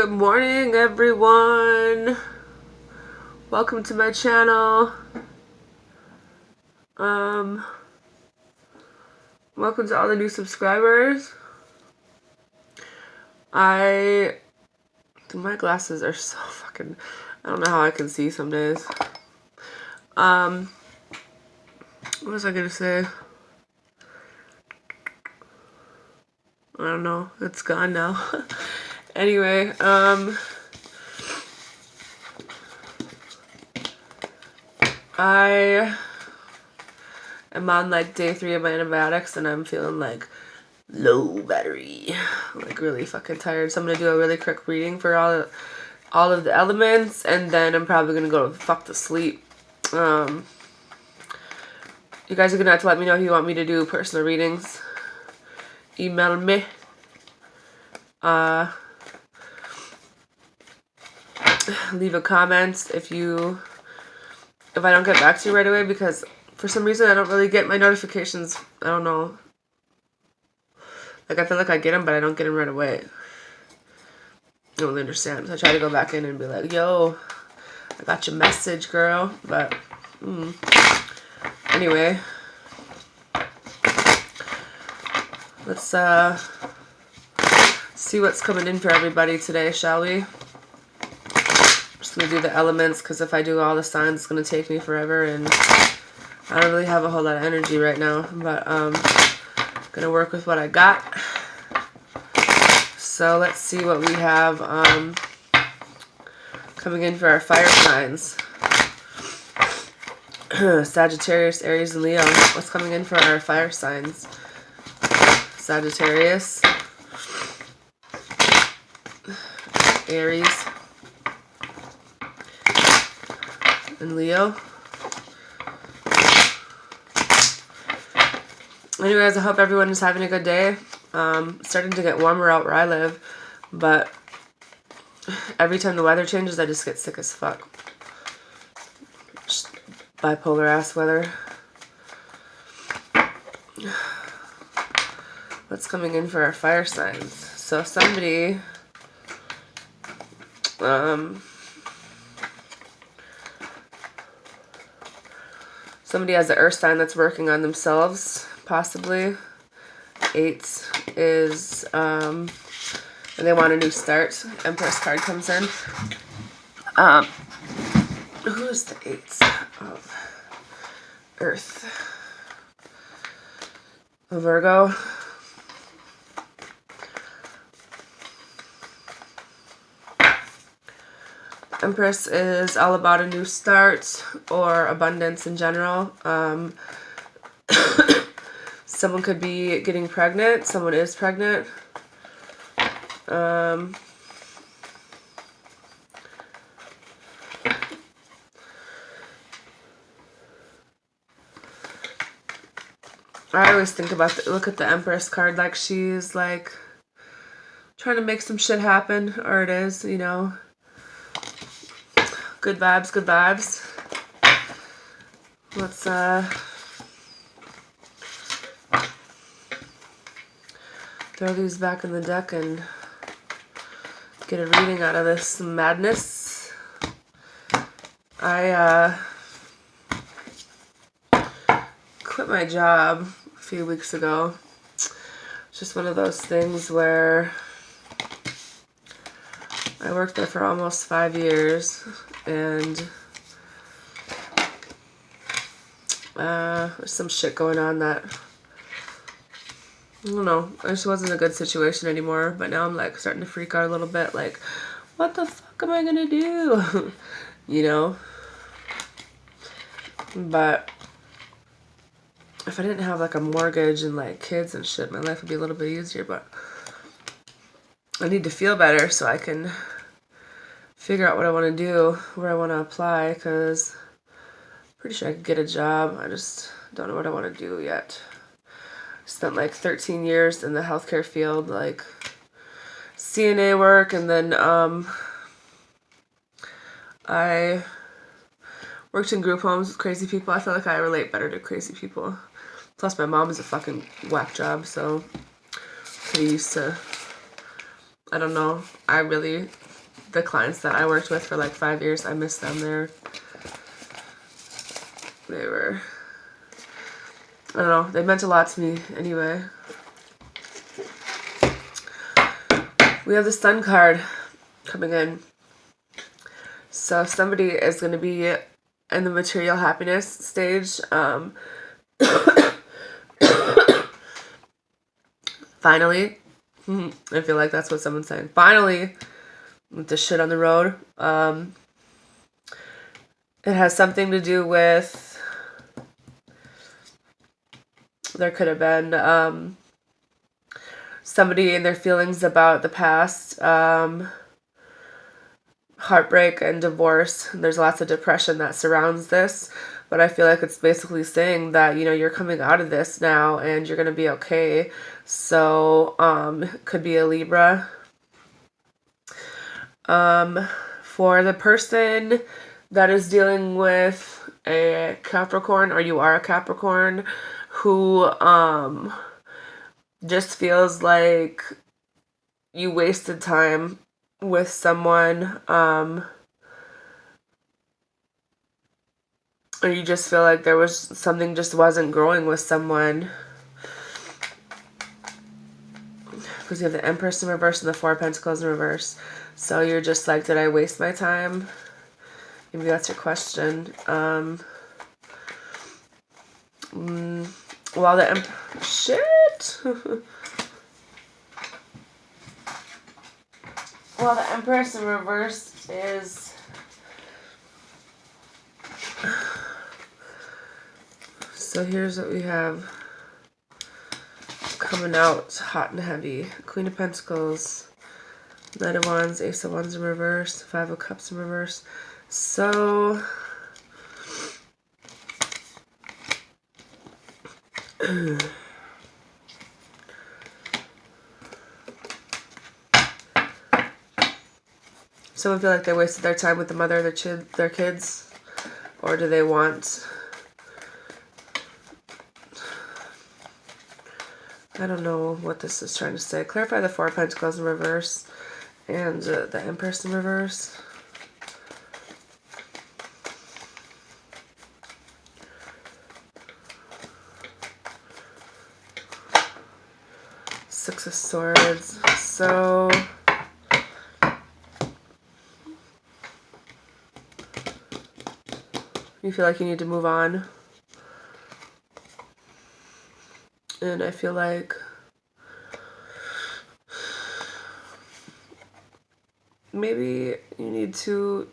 Good morning, everyone. Welcome to my channel. Welcome to all the new subscribers. My glasses are so fucking, I don't know how I can see some days. What was I gonna say? I don't know. It's gone now. Anyway, I am on like day 3 of my antibiotics and I'm feeling like low battery, like really fucking tired. So I'm gonna do a really quick reading for all of the elements, and then I'm probably gonna go fuck to sleep. You guys are gonna have to let me know if you want me to do personal readings. Email me. Leave a comment if I don't get back to you right away, because for some reason I don't really get my notifications. I don't know. Like, I feel like I get them, but I don't get them right away. I don't really understand. So I try to go back in and be like, yo, I got your message, girl. But, anyway. Let's, see what's coming in for everybody today, shall we? I'm just going to do the elements, because if I do all the signs, it's going to take me forever, and I don't really have a whole lot of energy right now. But, going to work with what I got. So let's see what we have coming in for our fire signs. Sagittarius, Aries, and Leo. What's coming in for our fire signs? Sagittarius, Aries, and Leo. Anyways, I hope everyone is having a good day. It's starting to get warmer out where I live, but every time the weather changes, I just get sick as fuck. Just bipolar ass weather. What's coming in for our fire signs? So somebody, somebody has an earth sign that's working on themselves, possibly. 8 is, and they want a new start. Empress card comes in. Who is the 8th of Earth? Virgo. Empress is all about a new start or abundance in general. Someone could be getting pregnant. Someone is pregnant. I always think about look at the Empress card like she's like trying to make some shit happen, or it is, you know. Good vibes, good vibes. Let's throw these back in the deck and get a reading out of this madness. I quit my job a few weeks ago. It's just one of those things where I worked there for almost 5 years, and there's some shit going on that, I don't know, it just wasn't a good situation anymore. But now I'm like starting to freak out a little bit, like, what the fuck am I gonna do? You know? But if I didn't have like a mortgage and like kids and shit, my life would be a little bit easier. But I need to feel better so I can figure out what I want to do, where I want to apply, because I'm pretty sure I could get a job. I just don't know what I want to do yet. Spent like 13 years in the healthcare field, like CNA work, and then I worked in group homes with crazy people. I feel like I relate better to crazy people. Plus my mom is a fucking whack job, so pretty used to, I don't know. I really the clients that I worked with for like 5 years. I miss them. They were, I don't know, they meant a lot to me anyway. We have the Sun card coming in. So somebody is going to be in the material happiness stage. Finally. I feel like that's what someone's saying. Finally, with the shit on the road. It has something to do with, there could have been somebody in their feelings about the past, heartbreak and divorce. There's lots of depression that surrounds this, but I feel like it's basically saying that, you know, you're coming out of this now and you're going to be okay. So, could be a Libra. For the person that is dealing with a Capricorn, or you are a Capricorn, who just feels like you wasted time with someone, or you just feel like there was something just wasn't growing with someone, because you have the Empress in reverse and the Four of Pentacles in reverse. So you're just like, did I waste my time? Maybe that's your question. While the shit. Well, the Empress in reverse is, so here's what we have coming out hot and heavy. Queen of Pentacles, Knight of Wands, Ace of Wands in reverse, Five of Cups in reverse. So someone feel like they wasted their time with the mother of their kids, or do they want, I don't know what this is trying to say. Clarify the Four of Pentacles in reverse and the Empress in reverse. Six of Swords. So you feel like you need to move on. And I feel like maybe you need to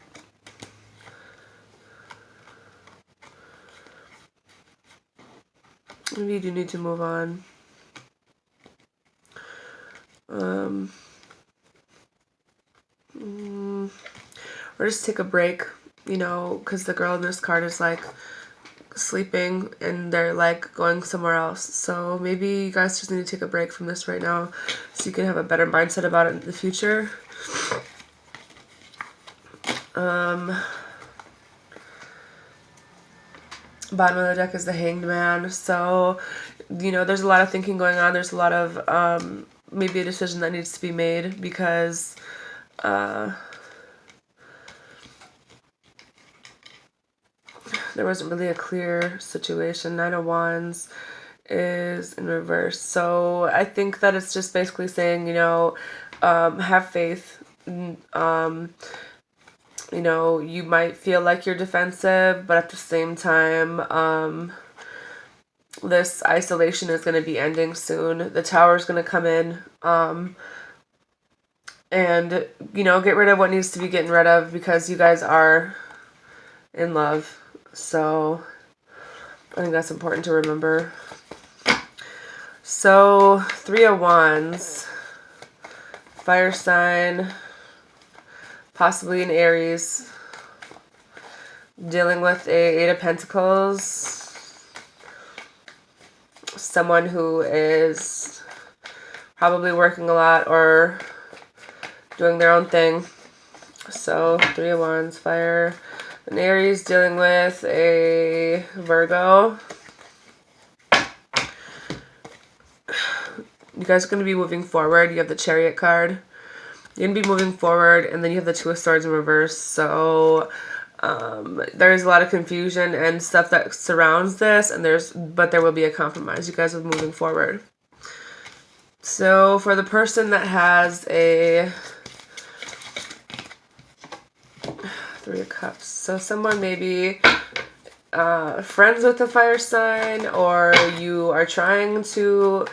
move on. Or just take a break, you know, because the girl in this card is like sleeping and they're like going somewhere else. So maybe you guys just need to take a break from this right now so you can have a better mindset about it in the future. Bottom of the deck is the Hanged Man. So, you know, there's a lot of thinking going on. There's a lot of maybe a decision that needs to be made because there wasn't really a clear situation. Nine of Wands is in reverse. So I think that it's just basically saying, you know, have faith. You know, you might feel like you're defensive, but at the same time, this isolation is going to be ending soon. The Tower is going to come in, and, you know, get rid of what needs to be getting rid of because you guys are in love. So I think that's important to remember. So, Three of Wands, fire sign, possibly an Aries, dealing with a Eight of Pentacles, someone who is probably working a lot or doing their own thing. So, Three of Wands, fire. An Aries dealing with a Virgo. You guys are going to be moving forward. You have the Chariot card. You're going to be moving forward, and then you have the Two of Swords in reverse. So there's a lot of confusion and stuff that surrounds this, but there will be a compromise. You guys are moving forward. So for the person that has a Three of Cups, so someone maybe friends with a fire sign, or you are trying to,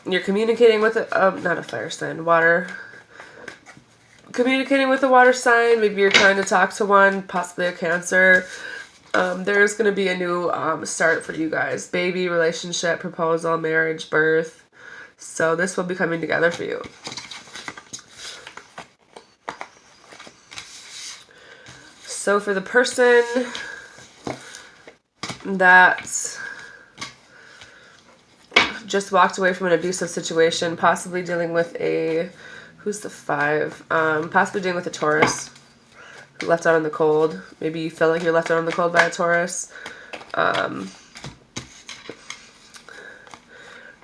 you're communicating with not a fire sign, water. Communicating with a water sign, maybe you're trying to talk to one, possibly a Cancer. There's going to be a new start for you guys. Baby, relationship, proposal, marriage, birth. So this will be coming together for you. So for the person that just walked away from an abusive situation, possibly dealing with a, who's the 5? Possibly dealing with a Taurus, left out in the cold. Maybe you feel like you're left out in the cold by a Taurus.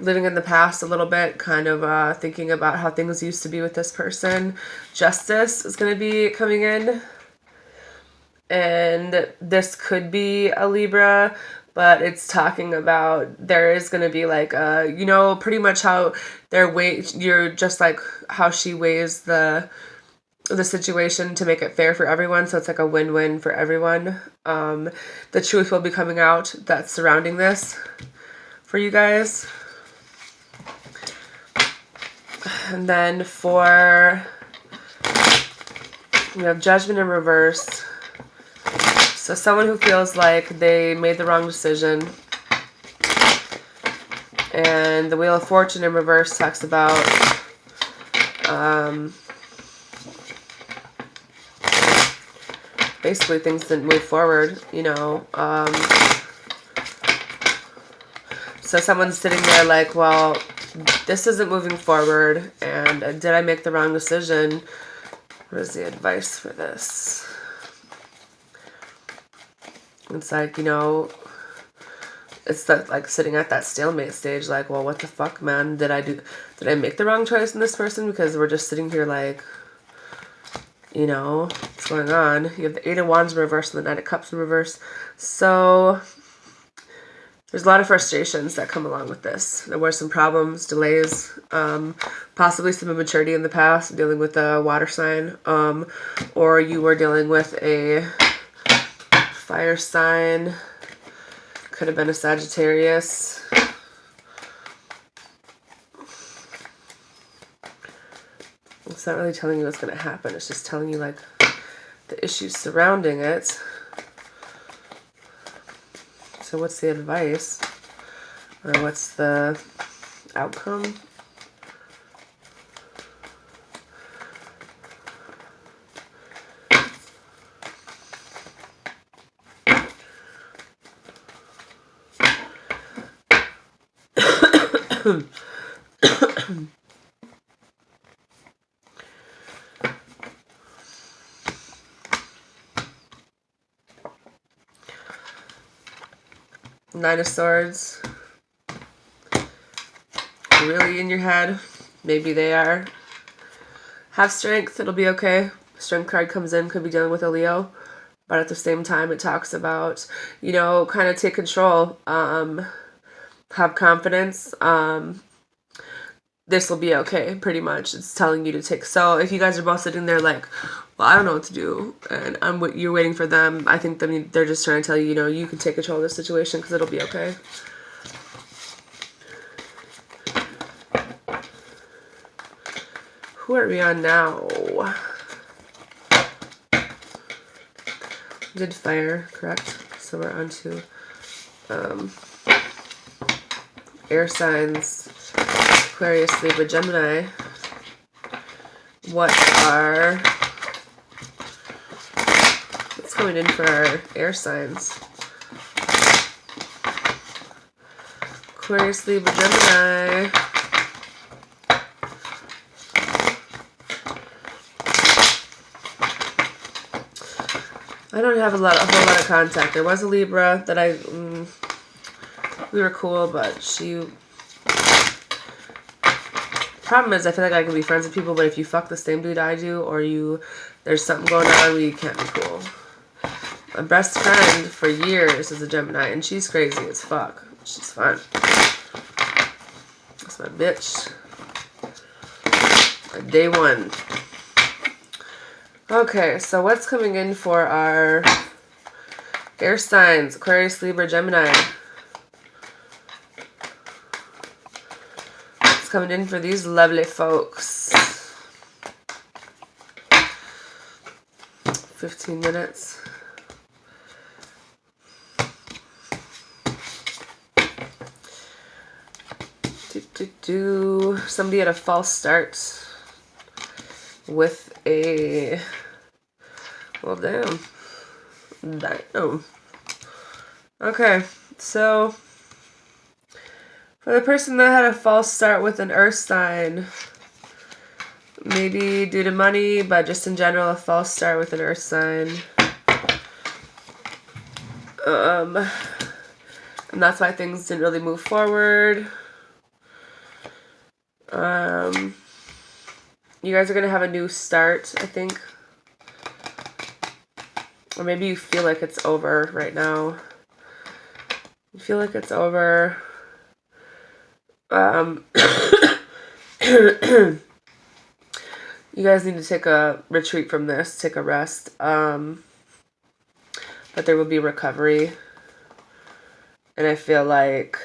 Living in the past a little bit, kind of thinking about how things used to be with this person. Justice is going to be coming in. And this could be a Libra, but it's talking about there is going to be like you know, pretty much how you're just like how she weighs the situation to make it fair for everyone, so it's like a win-win for everyone. The truth will be coming out that's surrounding this for you guys. And then for, you have Judgment in reverse. So someone who feels like they made the wrong decision. And the Wheel of Fortune in reverse talks about basically things didn't move forward, you know. So someone's sitting there like, well, this isn't moving forward, and did I make the wrong decision? What is the advice for this? It's like, you know, it's that, like, sitting at that stalemate stage, like, well, what the fuck, man? Did I make the wrong choice in this person? Because we're just sitting here like, you know, what's going on? You have the 8 of Wands in reverse and the 9 of Cups in reverse. So there's a lot of frustrations that come along with this. There were some problems, delays, possibly some immaturity in the past, dealing with a water sign, or you were dealing with a fire sign. Could have been a Sagittarius. It's not really telling you what's going to happen. It's just telling you, like, the issues surrounding it. So what's the advice? Or what's the outcome? Nine of Swords. Really in your head. Maybe they are. Have strength. It'll be okay. Strength card comes in. Could be dealing with a Leo. But at the same time, it talks about, you know, kind of take control. Have confidence. This will be okay, pretty much. It's telling you to take. So if you guys are both sitting there like, well, I don't know what to do, and you're waiting for them, I think they're just trying to tell you, you know, you can take control of this situation because it'll be okay. Who are we on now? We did fire, correct? So we're on to air signs. Aquarius, Libra, Gemini. What's going in for our air signs? Aquarius, Libra, Gemini. I don't have a whole lot of contact. There was a Libra that we were cool, but she Problem is, I feel like I can be friends with people, but if you fuck the same dude I do, or there's something going on, we can't be cool. My best friend for years is a Gemini, and she's crazy as fuck. She's fun. That's my bitch. Day one. Okay, so what's coming in for our air signs? Aquarius, Libra, Gemini. What's coming in for these lovely folks? 15 minutes. Somebody had a false start with a, well, damn. Okay, so for the person that had a false start with an earth sign, maybe due to money, but just in general, a false start with an earth sign. And that's why things didn't really move forward. You guys are going to have a new start, I think. Or maybe you feel like it's over right now. You feel like it's over. You guys need to take a retreat from this, take a rest. But there will be recovery. And I feel like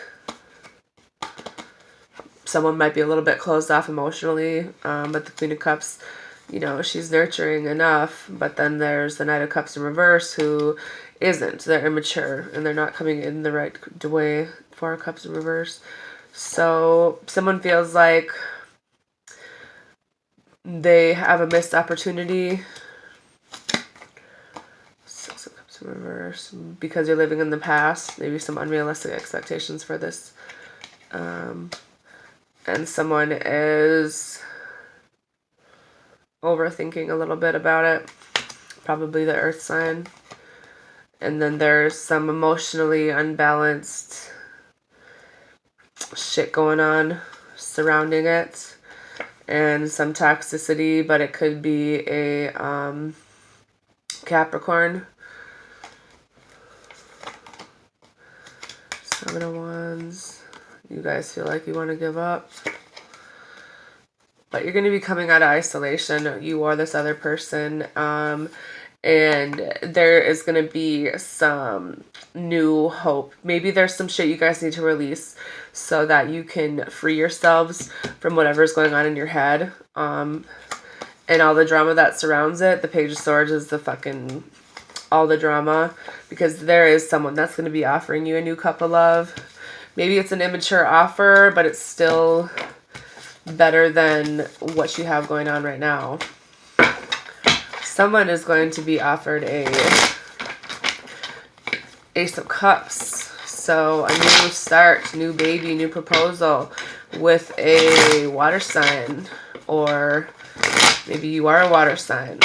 someone might be a little bit closed off emotionally. But the Queen of Cups, you know, she's nurturing enough. But then there's the Knight of Cups in reverse who isn't. They're immature and they're not coming in the right way. Four of Cups in reverse. So someone feels like they have a missed opportunity. Six of Cups in reverse. Because you're living in the past. Maybe some unrealistic expectations for this. And someone is overthinking a little bit about it. Probably the earth sign. And then there's some emotionally unbalanced shit going on surrounding it. And some toxicity, but it could be a Capricorn. Seven of Wands. You guys feel like you want to give up. But you're going to be coming out of isolation. You or this other person. And there is going to be some new hope. Maybe there's some shit you guys need to release so that you can free yourselves from whatever's going on in your head. And all the drama that surrounds it. The Page of Swords is the fucking... all the drama. Because there is someone that's going to be offering you a new cup of love. Maybe it's an immature offer, but it's still better than what you have going on right now. Someone is going to be offered a Ace of Cups. So a new start, new baby, new proposal with a water sign. Or maybe you are a water sign.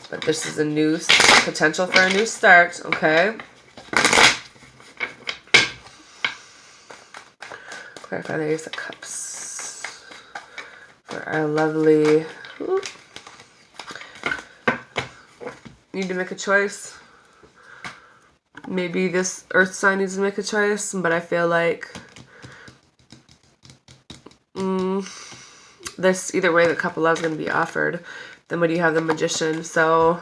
But this is a new potential for a new start, okay? Clarify the Ace of Cups for our lovely... Ooh. Need to make a choice. Maybe this earth sign needs to make a choice, but I feel like this, either way, the cup of love is going to be offered. Then when you have the Magician, so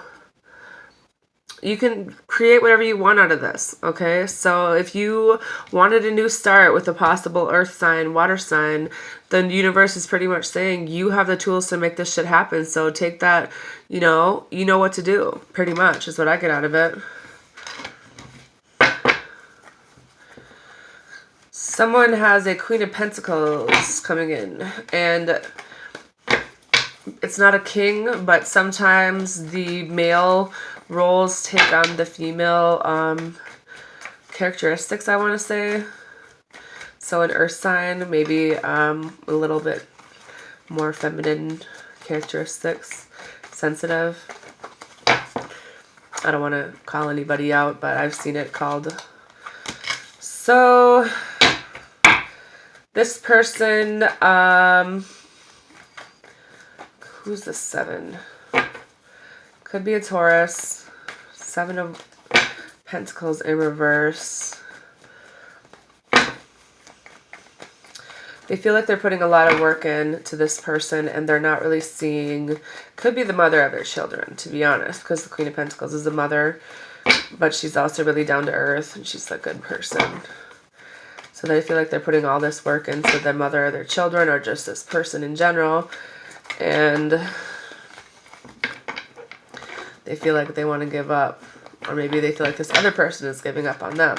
you can create whatever you want out of this, okay? So if you wanted a new start with a possible earth sign, water sign, the universe is pretty much saying you have the tools to make this shit happen. So take that, you know what to do, pretty much, is what I get out of it. Someone has a Queen of Pentacles coming in, and it's not a king, but sometimes the male roles take on the female characteristics, I want to say. So an earth sign, maybe a little bit more feminine characteristics, sensitive. I don't want to call anybody out, but I've seen it called. So This person, who's the 7? Could be a Taurus. 7 of Pentacles in reverse. They feel like they're putting a lot of work in to this person and they're not really seeing, could be the mother of their children, to be honest, because the Queen of Pentacles is a mother, but she's also really down to earth and she's a good person. So they feel like they're putting all this work into the mother of their children or just this person in general. And they feel like they want to give up. Or maybe they feel like this other person is giving up on them.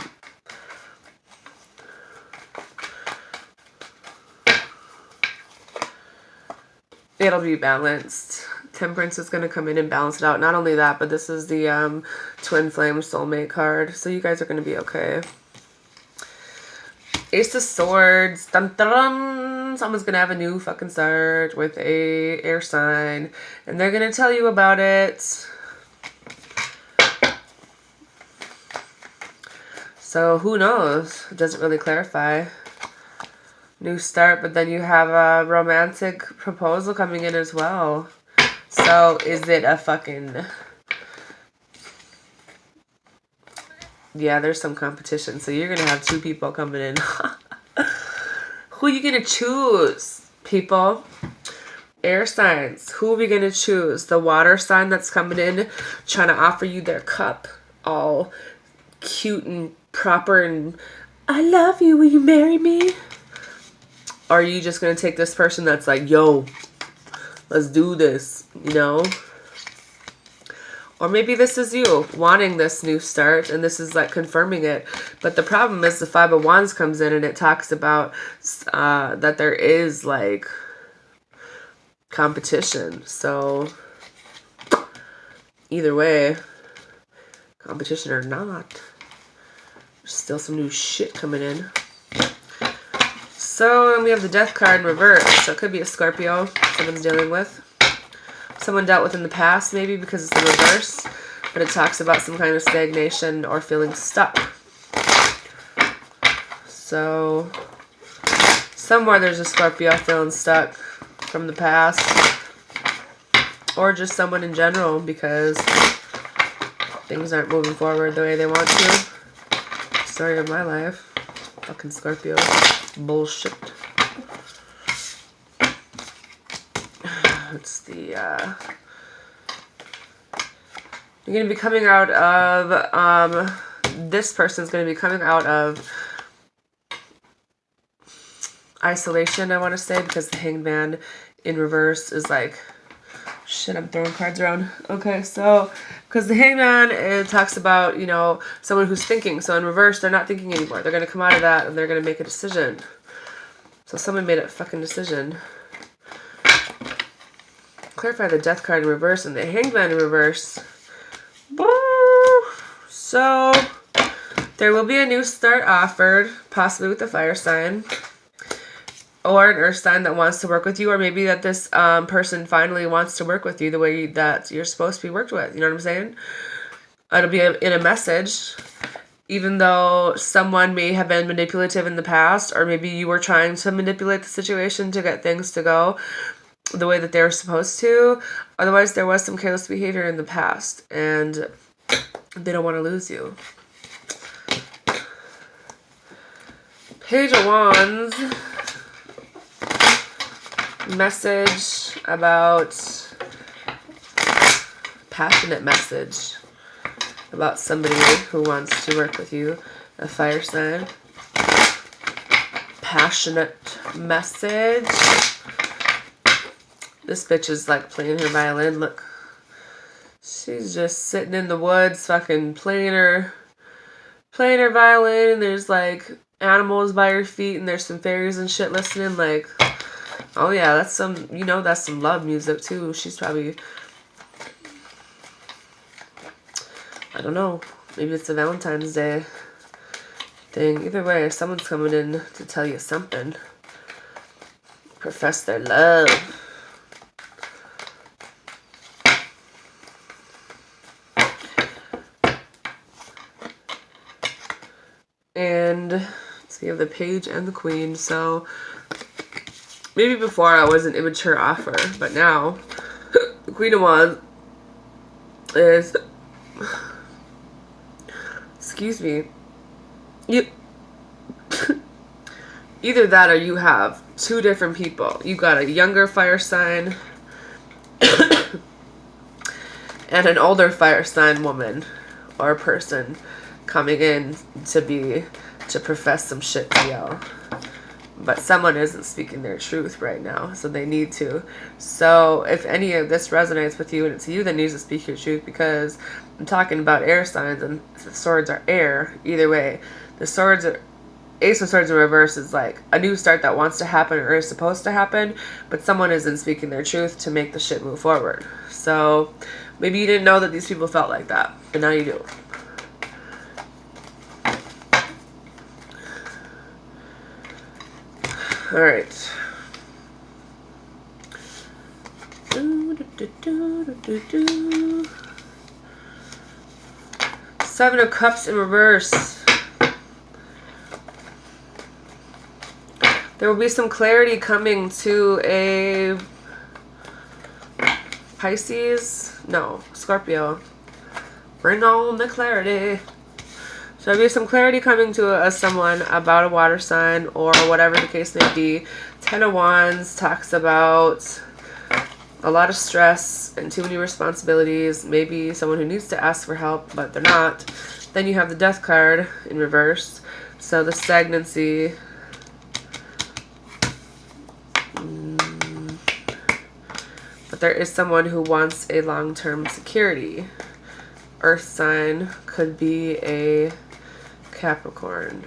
It'll be balanced. Temperance is going to come in and balance it out. Not only that, but this is the Twin Flame Soulmate card. So you guys are going to be okay. Ace of Swords. Dun, dun, dun. Someone's going to have a new fucking start with a air sign. And they're going to tell you about it. So who knows? It doesn't really clarify. New start, but then you have a romantic proposal coming in as well. So is it a fucking... Yeah, there's some competition. So you're going to have 2 people coming in. Who are you going to choose, people? Air signs. Who are we going to choose? The water sign that's coming in, trying to offer you their cup. All cute and proper and, I love you, will you marry me? Or are you just going to take this person that's like, yo, let's do this, you know? Or maybe this is you wanting this new start and this is like confirming it. But the problem is the 5 of Wands comes in and it talks about that there is like competition. So either way, competition or not, there's still some new shit coming in. So we have the Death card in reverse. So it could be a Scorpio someone's dealing with. Someone dealt with in the past maybe because it's the reverse. But it talks about some kind of stagnation or feeling stuck. So somewhere there's a Scorpio feeling stuck from the past. Or just someone in general because things aren't moving forward the way they want to. Story of my life. Fucking Scorpio. Bullshit. It's the you're going to be coming out of this person's going to be coming out of isolation, I want to say, because the Hanged Man in reverse is like, shit, I'm throwing cards around. Okay, so because the Hanged Man, it talks about, you know, someone who's thinking. So in reverse, they're not thinking anymore. They're going to come out of that and they're going to make a decision. So someone made a fucking decision. Clarify the Death card in reverse and the Hanged Man in reverse. So there will be a new start offered, possibly with the fire sign. Or an earth sign that wants to work with you. Or maybe that this person finally wants to work with you the way that you're supposed to be worked with. You know what I'm saying? It'll be in a message. Even though someone may have been manipulative in the past. Or maybe you were trying to manipulate the situation to get things to go the way that they were supposed to. Otherwise, there was some careless behavior in the past. And they don't want to lose you. Page of Wands. Message about, passionate message about somebody who wants to work with you, a fire sign. Passionate message. This bitch is like playing her violin. Look, she's just sitting in the woods fucking playing her violin, and there's like animals by her feet and there's some fairies and shit listening. Like, oh yeah, that's some, you know, that's some love music too. She's probably, I don't know, maybe it's a Valentine's Day thing. Either way, someone's coming in to tell you something. Profess their love. And let's So you have the Page and the Queen. So maybe before I was an immature offer, but now the Queen of Wands is, excuse me, you either that or you have two different people. You got a younger fire sign and an older fire sign woman or person coming in to profess some shit to y'all. But someone isn't speaking their truth right now, so they need to. So if any of this resonates with you and it's you that needs to speak your truth, because I'm talking about air signs and the swords are air. Either way, the swords are, Ace of Swords in reverse is like a new start that wants to happen or is supposed to happen, but someone isn't speaking their truth to make the shit move forward. So maybe you didn't know that these people felt like that, but now you do. All right. Seven of Cups in reverse. There will be some clarity coming to a Pisces. No, Scorpio. Bring on the clarity. So there'll be some clarity coming to someone about a water sign or whatever the case may be. Ten of Wands talks about a lot of stress and too many responsibilities. Maybe someone who needs to ask for help, but they're not. Then you have the Death card in reverse. So the stagnancy. But there is someone who wants a long-term security. Earth sign could be a Capricorn.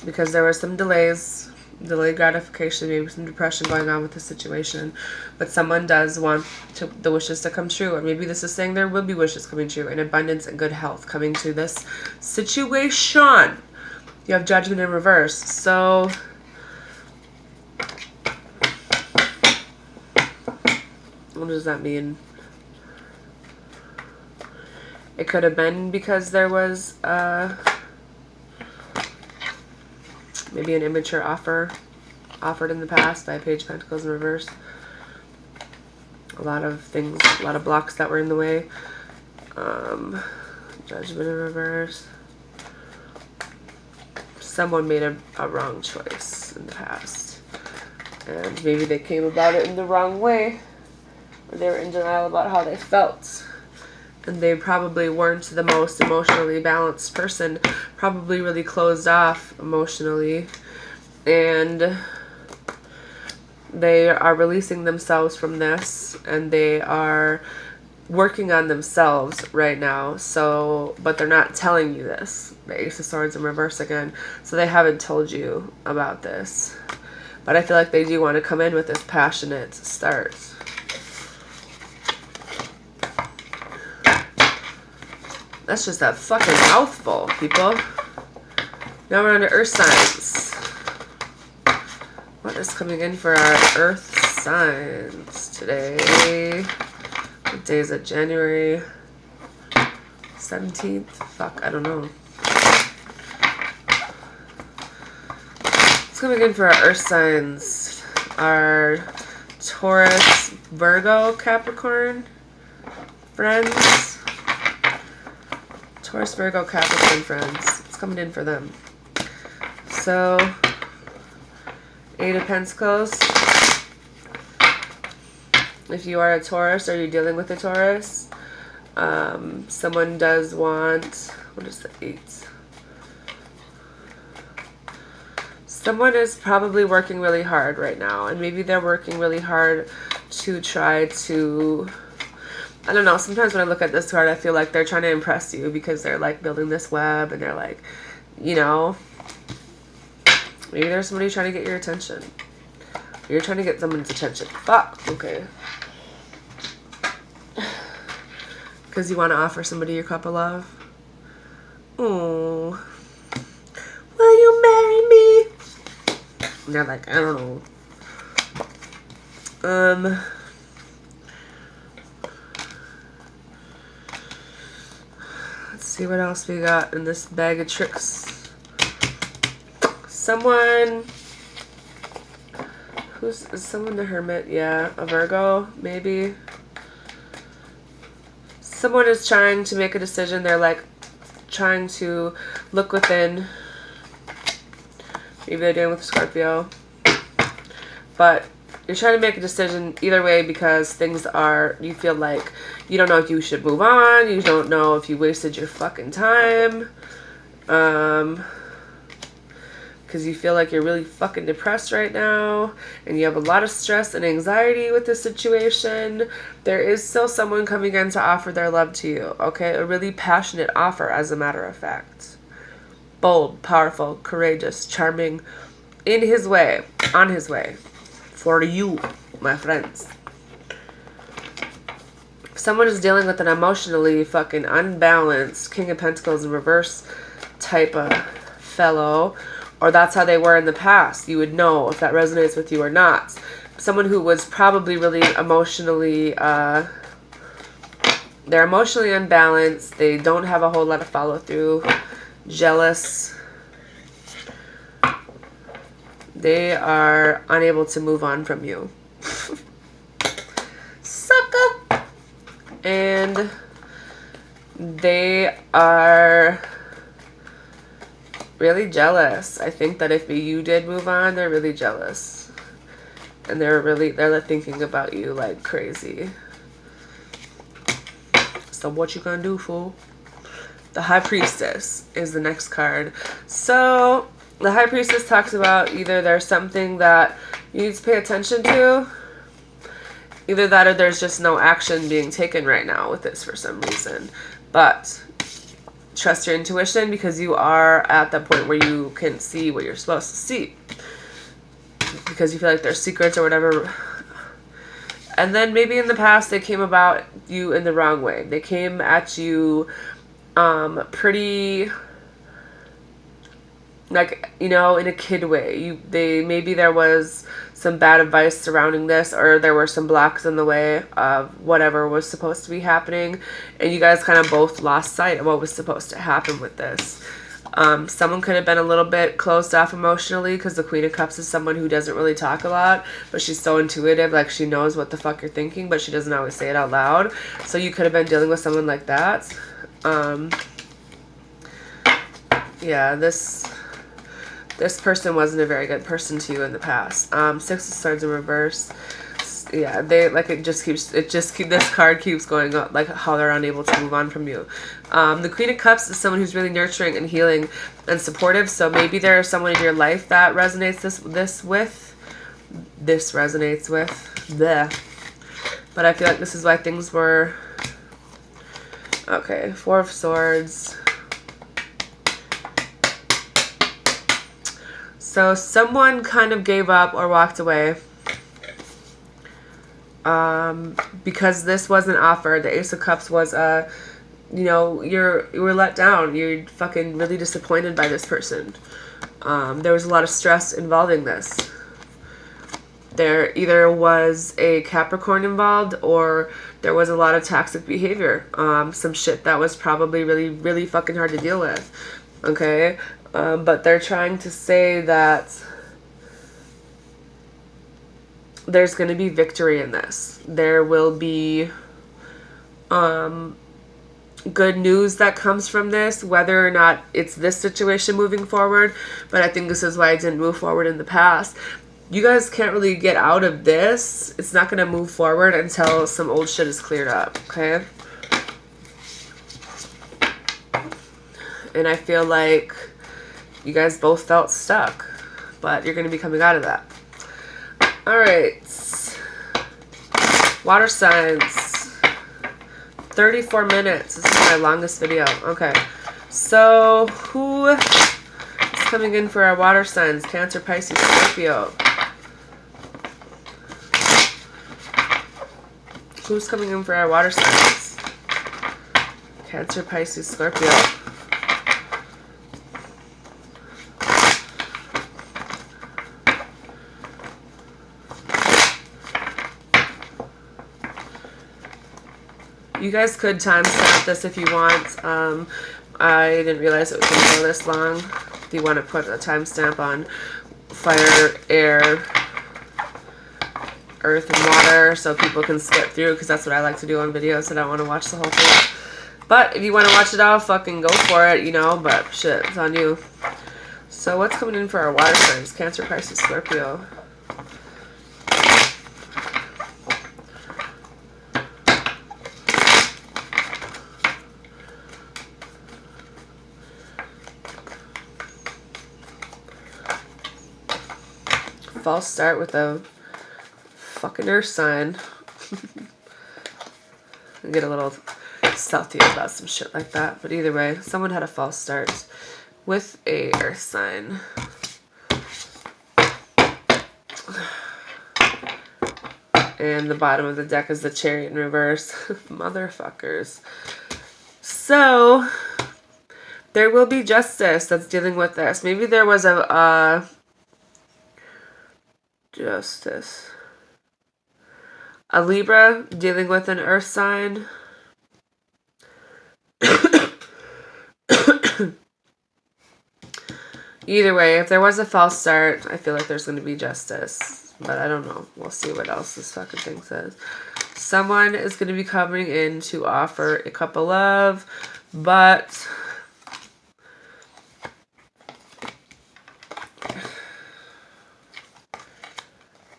Because there were some delays, delayed gratification, maybe some depression going on with the situation. But someone does want the wishes to come true. Or maybe this is saying there will be wishes coming true and abundance and good health coming to this situation. You have Judgment in reverse. So what does that mean? It could have been because there was maybe an immature offer offered in the past by Page of Pentacles in reverse. A lot of things, a lot of blocks that were in the way. Judgment in reverse. Someone made a wrong choice in the past. And maybe they came about it in the wrong way. Or they were in denial about how they felt. And they probably weren't the most emotionally balanced person. Probably really closed off emotionally. And they are releasing themselves from this. And they are working on themselves right now. So, but they're not telling you this. The Ace of Swords in reverse again. So they haven't told you about this. But I feel like they do want to come in with this passionate start. That's just that fucking mouthful, people. Now we're on to Earth signs. What is coming in for our Earth signs today? What day is it? January 17th? Fuck, I don't know. What's coming in for our Earth signs? Our Taurus, Virgo, Capricorn friends. Taurus, Virgo, Capricorn friends. It's coming in for them. So, Eight of Pentacles. If you are a Taurus or you're dealing with a Taurus, someone does want, what is the 8? Someone is probably working really hard right now, and maybe they're working really hard to try to, I don't know, sometimes when I look at this card, I feel like they're trying to impress you because they're like building this web and they're like, you know, maybe there's somebody trying to get your attention. You're trying to get someone's attention. Fuck, okay. Because you want to offer somebody your cup of love. Oh, will you marry me? And they're like, I don't know. Let's see what else we got in this bag of tricks. Someone... Is someone the Hermit? Yeah, a Virgo, maybe. Someone is trying to make a decision. They're like trying to look within. Maybe they're dealing with Scorpio. But you're trying to make a decision either way because things are, you feel like you don't know if you should move on. You don't know if you wasted your fucking time. Because you feel like you're really fucking depressed right now and you have a lot of stress and anxiety with this situation. There is still someone coming in to offer their love to you, okay? A really passionate offer, as a matter of fact. Bold, powerful, courageous, charming, in his way, on his way, for you, my friends. Someone is dealing with an emotionally fucking unbalanced King of Pentacles in reverse type of fellow, or that's how they were in the past. You would know if that resonates with you or not. Someone who was probably really emotionally, they're emotionally unbalanced. They don't have a whole lot of follow through. Jealous. They are unable to move on from you. Sucker. And they are really jealous. I think that if you did move on, they're really jealous. And they're thinking about you like crazy. So what you gonna do, fool? The High Priestess is the next card. So the High Priestess talks about either there's something that you need to pay attention to, either that or there's just no action being taken right now with this for some reason. But trust your intuition because you are at that point where you can see what you're supposed to see. Because you feel like there's secrets or whatever. And then maybe in the past they came about you in the wrong way. They came at you pretty, like, you know, in a kid way. Maybe there was some bad advice surrounding this, or there were some blocks in the way of whatever was supposed to be happening, and you guys kind of both lost sight of what was supposed to happen with this. Someone could have been a little bit closed off emotionally because the Queen of Cups is someone who doesn't really talk a lot, but she's so intuitive, like she knows what the fuck you're thinking, but she doesn't always say it out loud. So you could have been dealing with someone like that. Yeah, this person wasn't a very good person to you in the past. Six of Swords in reverse. Yeah, this card keeps going up, like how they're unable to move on from you. The Queen of Cups is someone who's really nurturing and healing and supportive. So maybe there's someone in your life that resonates this resonates with. Bleh. But I feel like this is why things were okay. Four of Swords. So someone kind of gave up or walked away because this wasn't offered. The Ace of Cups was, you know, you were let down. You're fucking really disappointed by this person. There was a lot of stress involving this. There either was a Capricorn involved or there was a lot of toxic behavior. Some shit that was probably really, really fucking hard to deal with. Okay? But they're trying to say that there's going to be victory in this. There will be good news that comes from this, whether or not it's this situation moving forward. But I think this is why it didn't move forward in the past. You guys can't really get out of this. It's not going to move forward until some old shit is cleared up, okay? And I feel like you guys both felt stuck, but you're going to be coming out of that. All right. Water signs. 34 minutes. This is my longest video. Okay. So, who is coming in for our water signs? Cancer, Pisces, Scorpio. Who's coming in for our water signs? Cancer, Pisces, Scorpio. guys could timestamp this if you want. I didn't realize it was going to go this long. If you want to put a timestamp on fire, air, earth, and water so people can skip through, because that's what I like to do on videos. I don't want to watch the whole thing. But if you want to watch it all, fucking go for it, you know, but shit, it's on you. So what's coming in for our water signs? Cancer, Pisces, Scorpio. False start with a fucking earth sign. I get a little salty about some shit like that, but either way, someone had a false start with a earth sign. And the bottom of the deck is the Chariot in reverse. Motherfuckers. So there will be justice that's dealing with this. Maybe there was a justice. A Libra dealing with an earth sign. Either way, if there was a false start, I feel like there's going to be justice. But I don't know. We'll see what else this fucking thing says. Someone is going to be coming in to offer a cup of love, but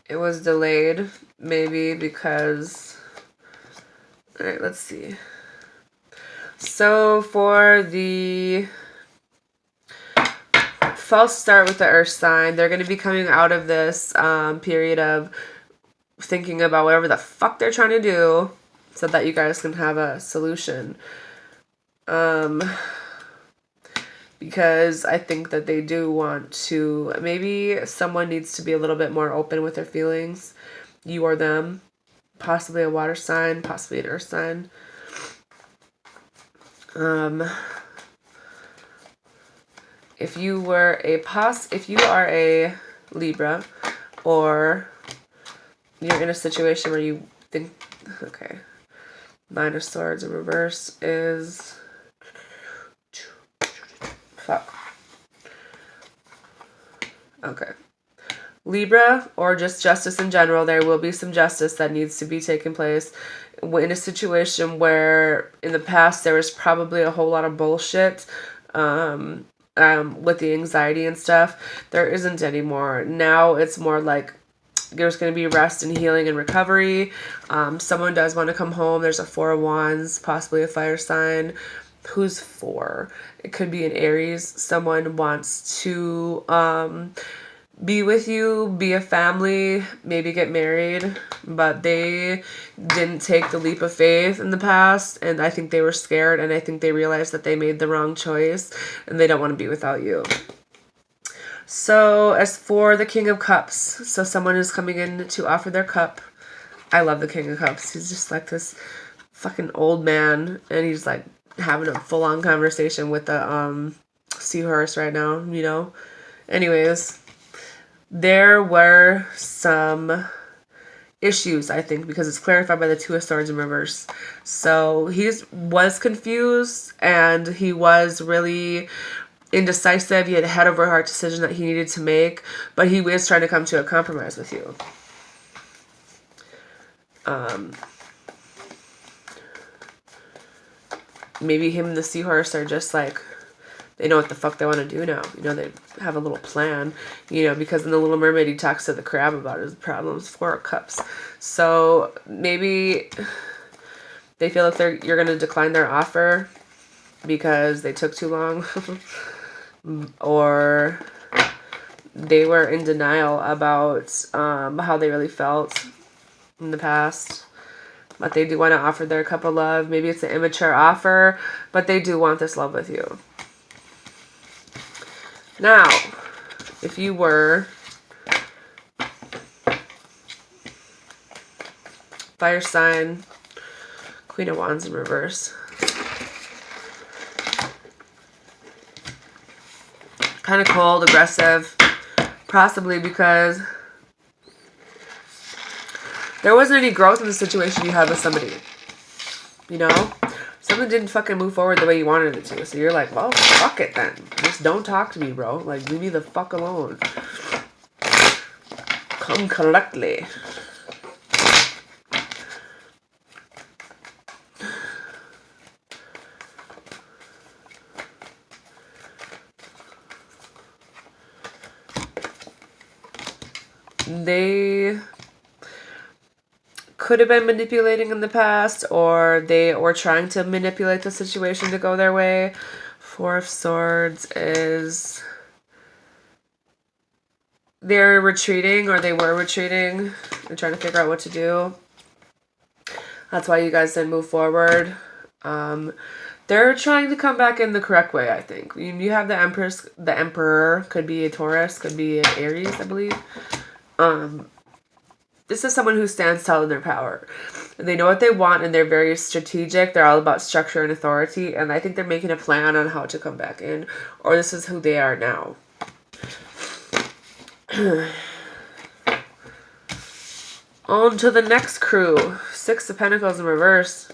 it was delayed, maybe because... Alright, let's see. So for the false start with the earth sign, they're going to be coming out of this period of thinking about whatever the fuck they're trying to do so that you guys can have a solution. Because I think that they do want to, maybe someone needs to be a little bit more open with their feelings, you or them, possibly a water sign, possibly an earth sign. If you are a Libra, or you're in a situation where you think, okay, Nine of Swords in reverse is, fuck. Okay. Libra, or just justice in general, there will be some justice that needs to be taking place in a situation where in the past there was probably a whole lot of bullshit with the anxiety and stuff. There isn't anymore. Now it's more like there's going to be rest and healing and recovery. Someone does want to come home. There's a Four of Wands, possibly a fire sign. Who's for? It could be an Aries. Someone wants to be with you, be a family, maybe get married, but they didn't take the leap of faith in the past, and I think they were scared, and I think they realized that they made the wrong choice, and they don't want to be without you. So as for the King of Cups, so someone is coming in to offer their cup. I love the King of Cups. He's just like this fucking old man, and he's like having a full-on conversation with the seahorse right now, you know. Anyways, there were some issues, I think, because it's clarified by the Two of Swords in reverse. So he was confused, and he was really indecisive. He had a head over heart decision that he needed to make, but he was trying to come to a compromise with you. Maybe him and the seahorse are just like, they know what the fuck they want to do now. You know, they have a little plan, you know, because in The Little Mermaid, he talks to the crab about his problems, Four of Cups. So maybe they feel like you're going to decline their offer because they took too long. Or they were in denial about how they really felt in the past. But they do want to offer their cup of love. Maybe it's an immature offer, but they do want this love with you. Now, if you were fire sign, Queen of Wands in reverse. Kind of cold, aggressive, possibly because there wasn't any growth in the situation you had with somebody. You know? Something didn't fucking move forward the way you wanted it to. So you're like, well, fuck it then. Just don't talk to me, bro. Like, leave me the fuck alone. Come correctly. They could have been manipulating in the past, or they were trying to manipulate the situation to go their way. Four of Swords is they're retreating, or they were retreating. They're trying to figure out what to do. That's why you guys didn't move forward. They're trying to come back in the correct way, I think. You have the Empress, the Emperor, could be a Taurus, could be an Aries, I believe. This is someone who stands tall in their power. They know what they want, and they're very strategic. They're all about structure and authority, and I think they're making a plan on how to come back in, or this is who they are now. On to the next crew. Six of Pentacles in reverse.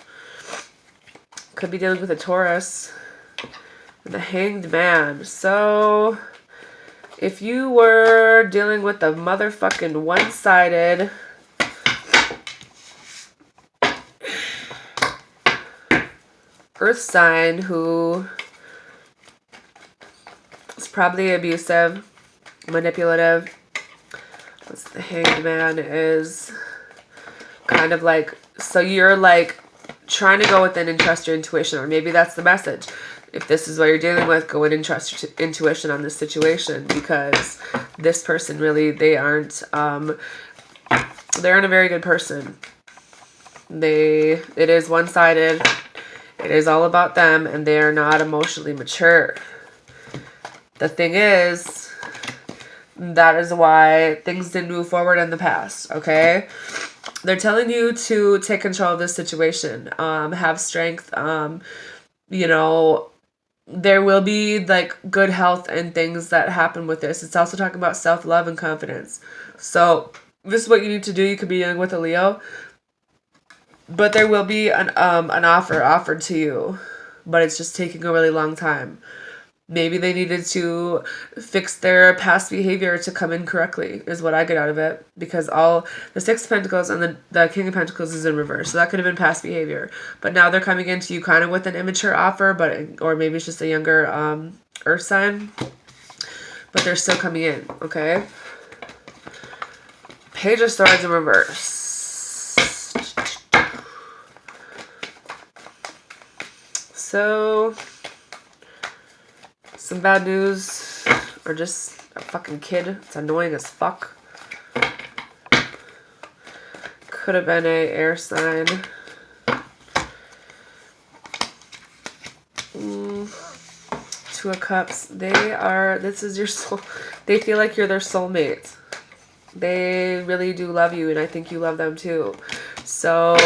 Could be dealing with a Taurus. And the Hanged Man. So if you were dealing with a motherfucking one-sided Earth sign who is probably abusive, manipulative, what's the Hanged Man is kind of like, so you're like trying to go within and trust your intuition, or maybe that's the message. If this is what you're dealing with, go in and trust your intuition on this situation, because this person really, they aren't a very good person. It is one-sided. It is all about them, and they are not emotionally mature. The thing is, that is why things didn't move forward in the past, okay? They're telling you to take control of this situation, have strength, you know, there will be like good health and things that happen with this. It's also talking about self-love and confidence. So this is what you need to do. You could be dealing with a Leo, but there will be an offer offered to you, but it's just taking a really long time. Maybe they needed to fix their past behavior to come in correctly, is what I get out of it. Because all the Six of Pentacles and the King of Pentacles is in reverse. So that could have been past behavior. But now they're coming into you kind of with an immature offer, or maybe it's just a younger Earth sign. But they're still coming in, okay? Page of Swords in reverse. So some bad news, or just a fucking kid. It's annoying as fuck. Could have been a air sign. Two of Cups. This is your soul. They feel like you're their soulmate. They really do love you, and I think you love them too. So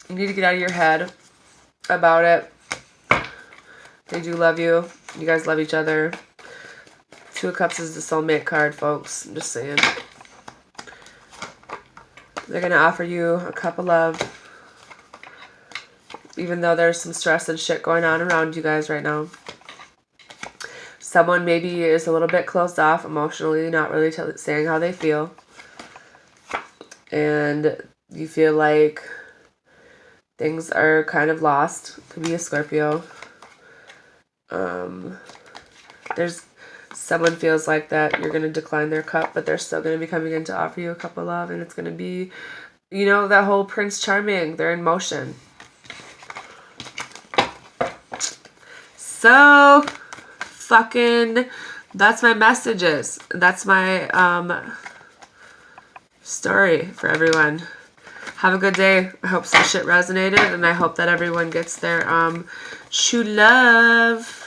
you need to get out of your head about it. They do love you. You guys love each other. Two of Cups is the soulmate card, folks. I'm just saying. They're going to offer you a cup of love. Even though there's some stress and shit going on around you guys right now. Someone maybe is a little bit closed off emotionally, not really saying how they feel. And you feel like things are kind of lost. Could be a Scorpio. There's someone feels like that you're going to decline their cup, but they're still going to be coming in to offer you a cup of love, and it's going to be, you know, that whole Prince Charming. They're in motion. So fucking, that's my messages. That's my story for everyone. Have a good day. I hope some shit resonated, and I hope that everyone gets their true love.